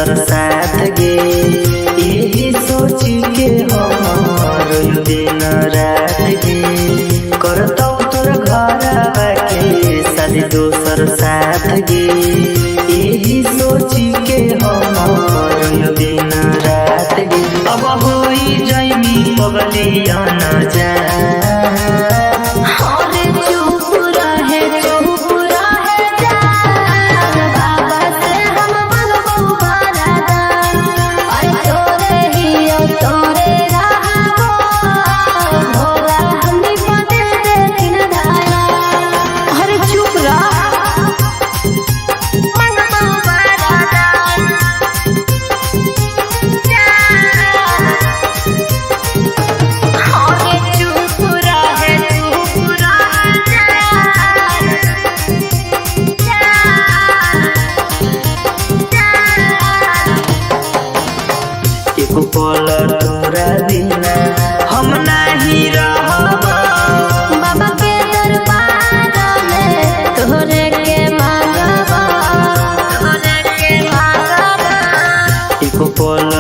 दोसर साथ गे। यही सोची के हम दिन रात गे करतौ तोर घर के शादी दोसर साथ गे। यही सोची के हम दिन रात गे अब होई जाइमी पगलिया न जा। पल तोरा बिना हम नहीं रहब। बाबा के दरबार में तोहरे के मांगब, तोहरे के मांगब। एको पल